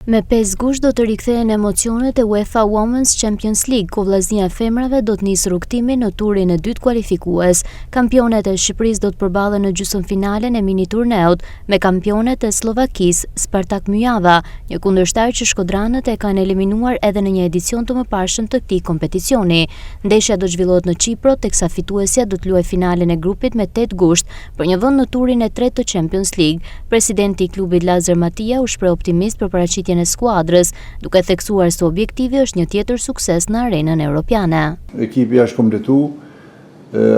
Me 5 gusht do të rikthehen emocionet e UEFA Women's Champions League, ku vllaznia e femrave do të nisë rrugtimin në turin e dytë kualifikues. Kampionet e Shqipërisë do të përballen në gjysmëfinalen e mini turneut me kampionet e Slovakisë, Spartak Myjava, një kundërshtar që shkodranët e kanë eliminuar edhe në një edicion të mëparshëm të këtij kompeticioni. Ndeshja do zhvillohet në Çipro, teksa fituesja do të luajë finalen e grupit me 8 gusht për një vend në turin e tretë të Champions League. Presidenti i klubit Lazar Matia u shpreh optimist për paraqitjen e skuadrës, duke theksuar se objektivi është një tjetër sukses në arenën europiane. Ekipi është kompletuar,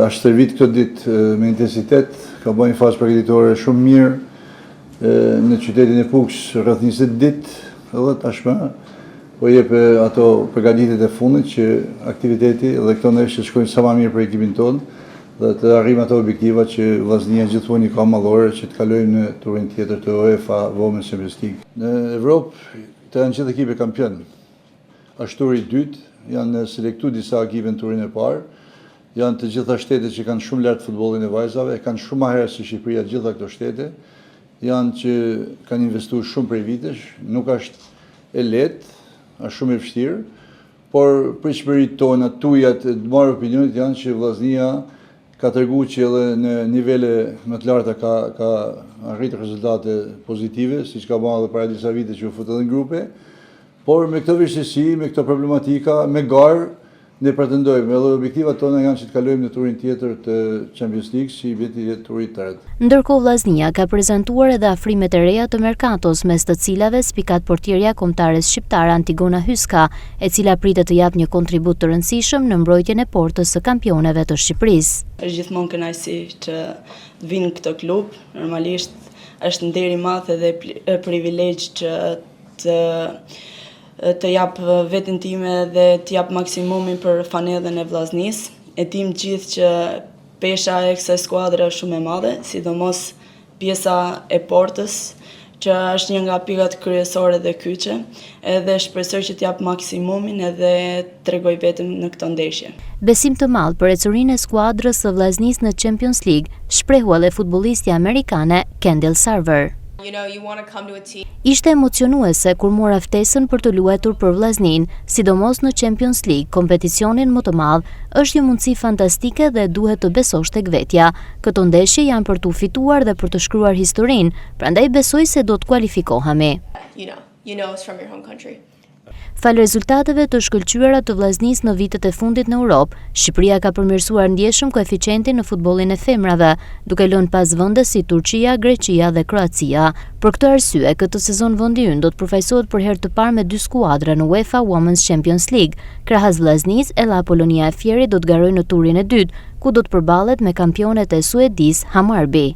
është servit këtë ditë me intensitet, ka bërë një fazë përgatitore shumë mirë në qytetin e Puks rreth 20 ditë, edhe tashmë po jep ato përgatitjet e fundit që aktiviteti dhe këto ndeshje shkojnë sa më mirë për ekipin tonë dhe të arrijmë ato objektiva që vllaznia gjithmonë i ka mallore që të kalojmë në turin tjetër të UEFA Women's Champions League. Në Evropë të janë gjithë ekipe kampion. Është turi i dytë, janë selektuar disa ekipe në turin e parë. Janë të gjitha shtetet që kanë shumë lart futbollin e vajzave, kanë shumë më herë se Shqipëria gjitha këto shtete. Janë që kanë investuar shumë prej vitesh, nuk është e lehtë, është shumë e vështirë, por pritshmëritë tona, tujat, të marrë opinionit janë që vllaznia ka treguar që edhe në nivele më të larta ka arritur rezultate pozitive, siç ka bërë edhe para disa vite që u fut edhe në grupe, por me këtë vështirësi, me këtë problematika, me garë, ne pretendojmë, edhe objektivat tona janë që të kalojmë në turin tjetër të Champions League, si viti i turit të tretë. Ndërkohë vllaznia ka prezantuar edhe afrimet e reja të merkatos, mes të cilave spikat portierja kombëtare shqiptare Antigona Hyska, e cila pritet të japë një kontribut të rëndësishëm në mbrojtjen e portës së kampioneve të Shqipërisë. Është gjithmonë kënaqësi që të vinë në këtë klub. Normalisht është nder i madh edhe privilegj që të jap veten time dhe të jap maksimumin për fanellën e vllaznisë. E dim gjithë që pesha e kësaj skuadre është shumë e madhe, sidomos pjesa e portës, që është një nga pikat kryesore dhe kyçe, edhe shpresoj që të jap maksimumin edhe tregoj veten në këtë ndeshje. Besim të madh për ecurinë e skuadrës së vllaznisë në Champions League shprehu edhe futbollistja amerikane Kendall Sarver. Ishte emocionuese kur mora ftesën për të luajtur për vllaznin, sidomos në Champions League, kompeticionin më të madh. Është një mundësi fantastike dhe duhet të besosh tek vetja. Këto ndeshje janë për të fituar dhe për të shkruar historinë, prandaj besoj se do të kualifikohemi. Fal rezultateve të shkëlqyera të vllaznisë në vitet e fundit në Europë, Shqipëria ka përmirësuar ndjeshëm koeficientin në futbollin e femrave, duke lënë pas vende si Turqia, Greqia dhe Kroacia. Për këtë arsye, këtë sezon vendi ynë do të përfaqësohet për herë të parë me 2 skuadra në UEFA Women's Champions League. Krahas vllaznisë, Ella Apollonia e Fieri do të garojë në turin e dytë, ku do të përballet me kampionet e Suedisë Hammarby.